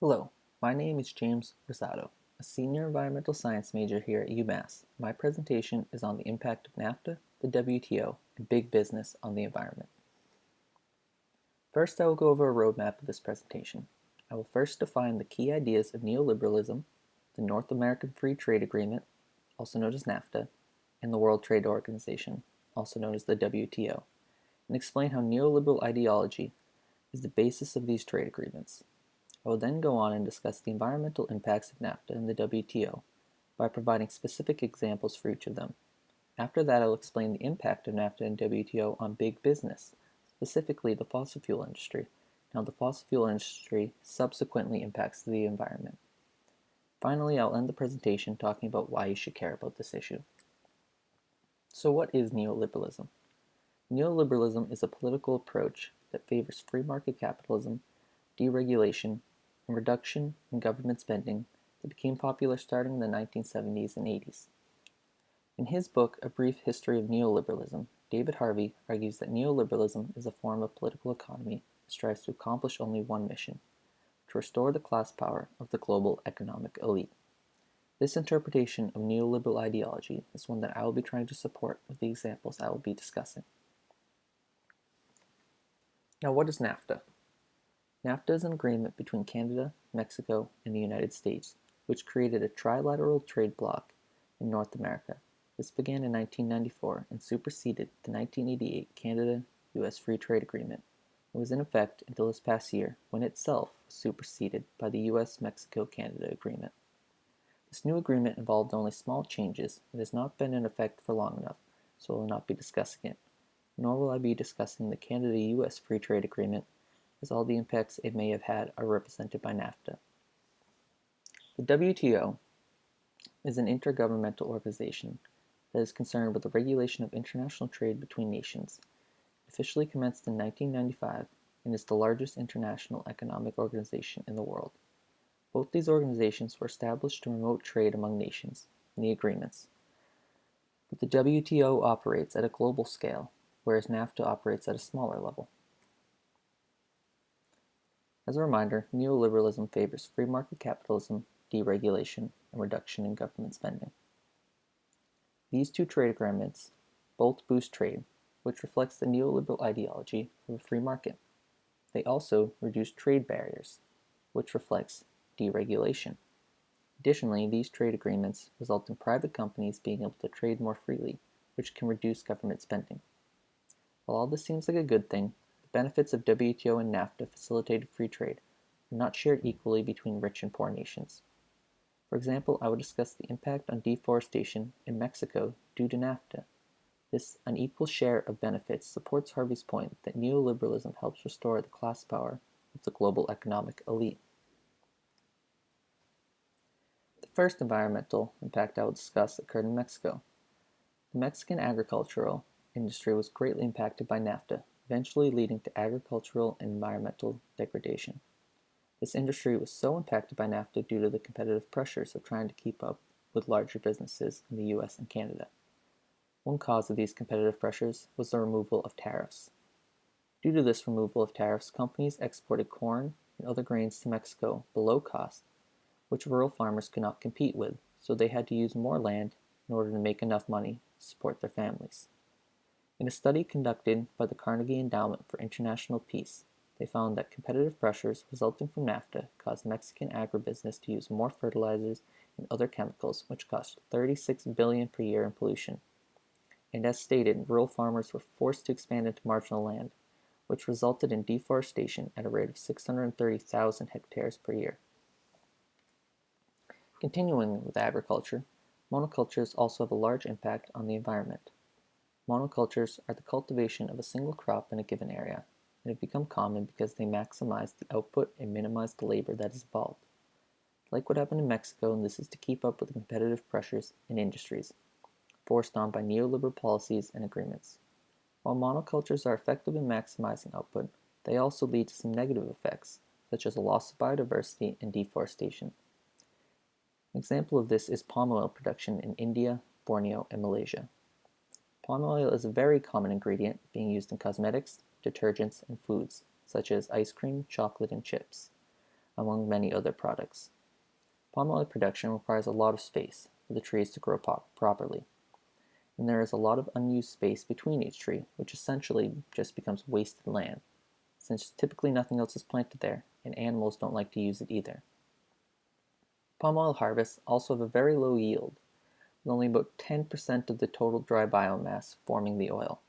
Hello, my name is James Rosado, a senior environmental science major here at UMass. My presentation is on the impact of NAFTA, the WTO, and big business on the environment. First, I will go over a roadmap of this presentation. I will first define the key ideas of neoliberalism, the North American Free Trade Agreement, also known as NAFTA, and the World Trade Organization, also known as the WTO, and explain how neoliberal ideology is the basis of these trade agreements. I will then go on and discuss the environmental impacts of NAFTA and the WTO by providing specific examples for each of them. After that, I will explain the impact of NAFTA and WTO on big business, specifically the fossil fuel industry, and how the fossil fuel industry subsequently impacts the environment. Finally, I'll end the presentation talking about why you should care about this issue. So what is neoliberalism? Neoliberalism is a political approach that favors free market capitalism, deregulation, and reduction in government spending that became popular starting in the 1970s and 80s. In his book, A Brief History of Neoliberalism, David Harvey argues that neoliberalism is a form of political economy that strives to accomplish only one mission: to restore the class power of the global economic elite. This interpretation of neoliberal ideology is one that I will be trying to support with the examples I will be discussing. Now, what is NAFTA? NAFTA is an agreement between Canada, Mexico, and the United States, which created a trilateral trade bloc in North America. This began in 1994 and superseded the 1988 Canada-US Free Trade Agreement and was in effect until this past year, when itself was superseded by the US-Mexico-Canada Agreement. This new agreement involved only small changes and has not been in effect for long enough, so I will not be discussing it, nor will I be discussing the Canada-US Free Trade Agreement, as all the impacts it may have had are represented by NAFTA. The WTO is an intergovernmental organization that is concerned with the regulation of international trade between nations. It officially commenced in 1995 and is the largest international economic organization in the world. Both these organizations were established to promote trade among nations in the agreements, but the WTO operates at a global scale, whereas NAFTA operates at a smaller level. As a reminder, neoliberalism favors free market capitalism, deregulation, and reduction in government spending. These two trade agreements both boost trade, which reflects the neoliberal ideology of a free market. They also reduce trade barriers, which reflects deregulation. Additionally, these trade agreements result in private companies being able to trade more freely, which can reduce government spending. While all this seems like a good thing, the benefits of WTO and NAFTA facilitated free trade are not shared equally between rich and poor nations. For example, I would discuss the impact on deforestation in Mexico due to NAFTA. This unequal share of benefits supports Harvey's point that neoliberalism helps restore the class power of the global economic elite. The first environmental impact I will discuss occurred in Mexico. The Mexican agricultural industry was greatly impacted by NAFTA, eventually leading to agricultural and environmental degradation. This industry was so impacted by NAFTA due to the competitive pressures of trying to keep up with larger businesses in the US and Canada. One cause of these competitive pressures was the removal of tariffs. Due to this removal of tariffs, companies exported corn and other grains to Mexico below cost, which rural farmers could not compete with, so they had to use more land in order to make enough money to support their families. In a study conducted by the Carnegie Endowment for International Peace, they found that competitive pressures resulting from NAFTA caused Mexican agribusiness to use more fertilizers and other chemicals, which cost $36 billion per year in pollution. And as stated, rural farmers were forced to expand into marginal land, which resulted in deforestation at a rate of 630,000 hectares per year. Continuing with agriculture, monocultures also have a large impact on the environment. Monocultures are the cultivation of a single crop in a given area, and have become common because they maximize the output and minimize the labor that is involved. Like what happened in Mexico, and this is to keep up with the competitive pressures in industries, forced on by neoliberal policies and agreements. While monocultures are effective in maximizing output, they also lead to some negative effects, such as a loss of biodiversity and deforestation. An example of this is palm oil production in India, Borneo, and Malaysia. Palm oil is a very common ingredient being used in cosmetics, detergents, and foods, such as ice cream, chocolate, and chips. among many other products. Palm oil production requires a lot of space for the trees to grow properly, and there is a lot of unused space between each tree, which essentially just becomes wasted land, since typically nothing else is planted there, and animals don't like to use it either. Palm oil harvests also have a very low yield, with only about 10% of the total dry biomass forming the oil.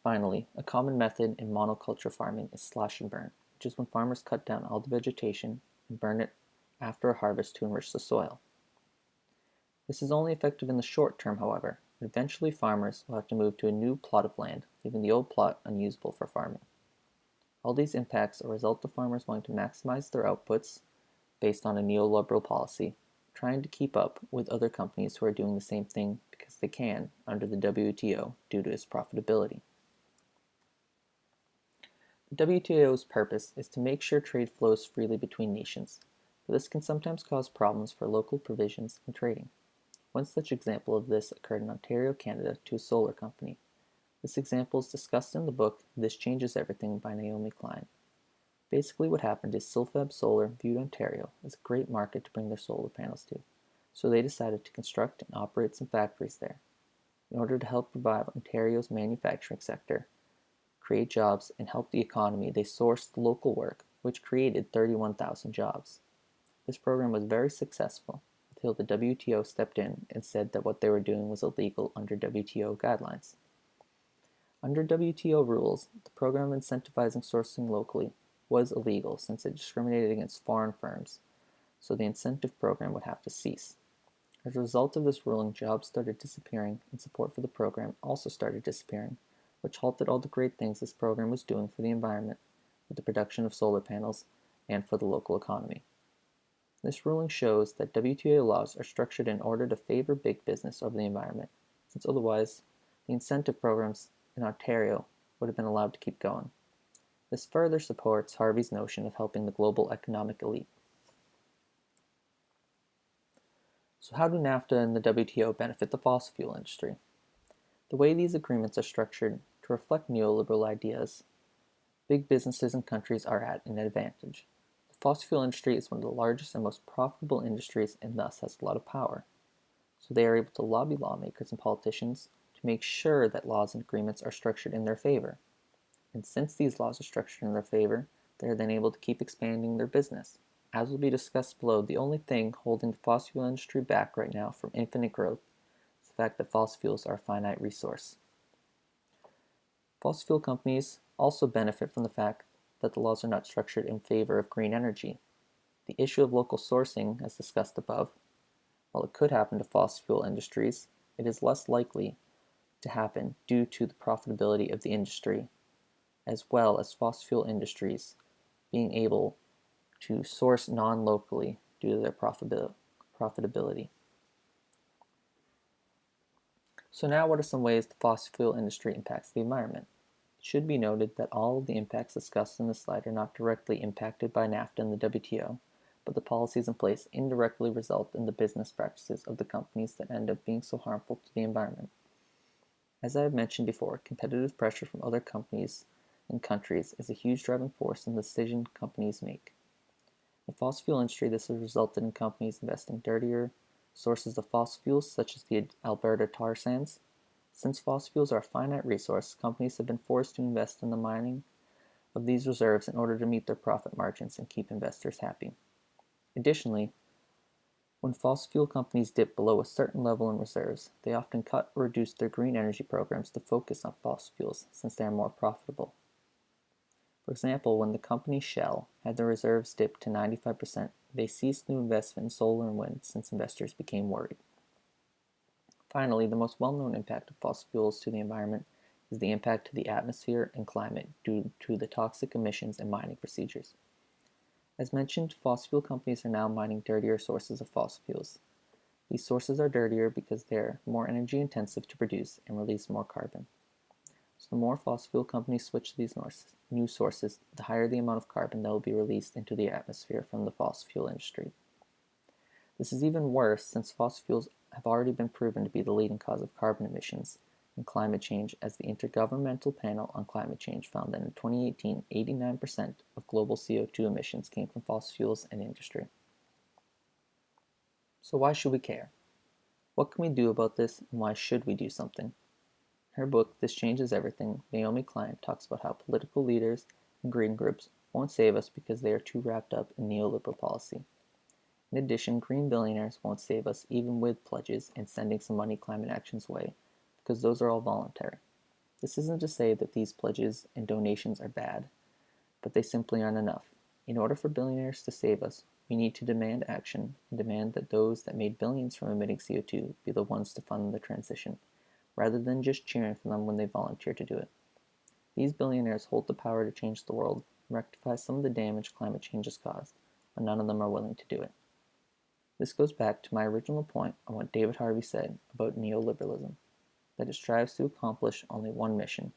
Finally, a common method in monoculture farming is slash and burn, which is when farmers cut down all the vegetation and burn it after a harvest to enrich the soil. This is only effective in the short term, however, and eventually farmers will have to move to a new plot of land, leaving the old plot unusable for farming. All these impacts are a result of farmers wanting to maximize their outputs based on a neoliberal policy, trying to keep up with other companies who are doing the same thing because they can under the WTO due to its profitability. The WTO's purpose is to make sure trade flows freely between nations, but this can sometimes cause problems for local provisions in trading. One such example of this occurred in Ontario, Canada, to a solar company. This example is discussed in the book This Changes Everything by Naomi Klein. Basically what happened is Silfab Solar viewed Ontario as a great market to bring their solar panels to, so they decided to construct and operate some factories there. In order to help revive Ontario's manufacturing sector, create jobs, and help the economy, they sourced local work, which created 31,000 jobs. This program was very successful until the WTO stepped in and said that what they were doing was illegal under WTO guidelines. Under WTO rules, the program incentivizing sourcing locally was illegal since it discriminated against foreign firms, so the incentive program would have to cease. As a result of this ruling, jobs started disappearing and support for the program also started disappearing, which halted all the great things this program was doing for the environment, with the production of solar panels, and for the local economy. This ruling shows that WTO laws are structured in order to favor big business over the environment, since otherwise the incentive programs in Ontario would have been allowed to keep going. This further supports Harvey's notion of helping the global economic elite. So how do NAFTA and the WTO benefit the fossil fuel industry? The way these agreements are structured to reflect neoliberal ideas, big businesses and countries are at an advantage. The fossil fuel industry is one of the largest and most profitable industries and thus has a lot of power. So they are able to lobby lawmakers and politicians to make sure that laws and agreements are structured in their favor. And since these laws are structured in their favor, they are then able to keep expanding their business. As will be discussed below, the only thing holding the fossil fuel industry back right now from infinite growth is the fact that fossil fuels are a finite resource. Fossil fuel companies also benefit from the fact that the laws are not structured in favor of green energy. The issue of local sourcing, as discussed above, while it could happen to fossil fuel industries, it is less likely to happen due to the profitability of the industry, as well as fossil fuel industries being able to source non-locally due to their profitability. So now what are some ways the fossil fuel industry impacts the environment? It should be noted that all of the impacts discussed in this slide are not directly impacted by NAFTA and the WTO, but the policies in place indirectly result in the business practices of the companies that end up being so harmful to the environment. As I have mentioned before, competitive pressure from other companies and countries is a huge driving force in the decision companies make. In the fossil fuel industry, this has resulted in companies investing dirtier sources of fossil fuels, such as the Alberta tar sands. Since fossil fuels are a finite resource, companies have been forced to invest in the mining of these reserves in order to meet their profit margins and keep investors happy. Additionally, when fossil fuel companies dip below a certain level in reserves, they often cut or reduce their green energy programs to focus on fossil fuels since they are more profitable. For example, when the company Shell had their reserves dip to 95%, they ceased new investment in solar and wind since investors became worried. Finally, the most well-known impact of fossil fuels to the environment is the impact to the atmosphere and climate due to the toxic emissions and mining procedures. As mentioned, fossil fuel companies are now mining dirtier sources of fossil fuels. These sources are dirtier because they are more energy intensive to produce and release more carbon. So the more fossil fuel companies switch to these new sources, the higher the amount of carbon that will be released into the atmosphere from the fossil fuel industry. This is even worse since fossil fuels have already been proven to be the leading cause of carbon emissions, and climate change, as the Intergovernmental Panel on Climate Change found that in 2018, 89% of global CO2 emissions came from fossil fuels and industry. So why should we care? What can we do about this, and why should we do something? In her book, This Changes Everything, Naomi Klein talks about how political leaders and green groups won't save us because they are too wrapped up in neoliberal policy. In addition, green billionaires won't save us even with pledges and sending some money climate action's way, because those are all voluntary. This isn't to say that these pledges and donations are bad, but they simply aren't enough. In order for billionaires to save us, we need to demand action and demand that those that made billions from emitting CO2 be the ones to fund the transition, rather than just cheering for them when they volunteer to do it. These billionaires hold the power to change the world and rectify some of the damage climate change has caused, but none of them are willing to do it. This goes back to my original point on what David Harvey said about neoliberalism, that it strives to accomplish only one mission: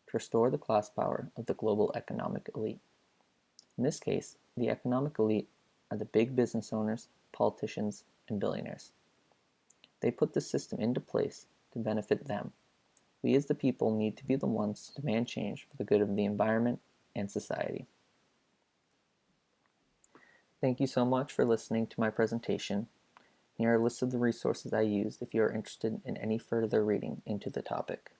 to restore the class power of the global economic elite. In this case, the economic elite are the big business owners, politicians, and billionaires. They put this system into place to benefit them. We as the people need to be the ones to demand change for the good of the environment and society. Thank you so much for listening to my presentation. Here are a list of the resources I used if you are interested in any further reading into the topic.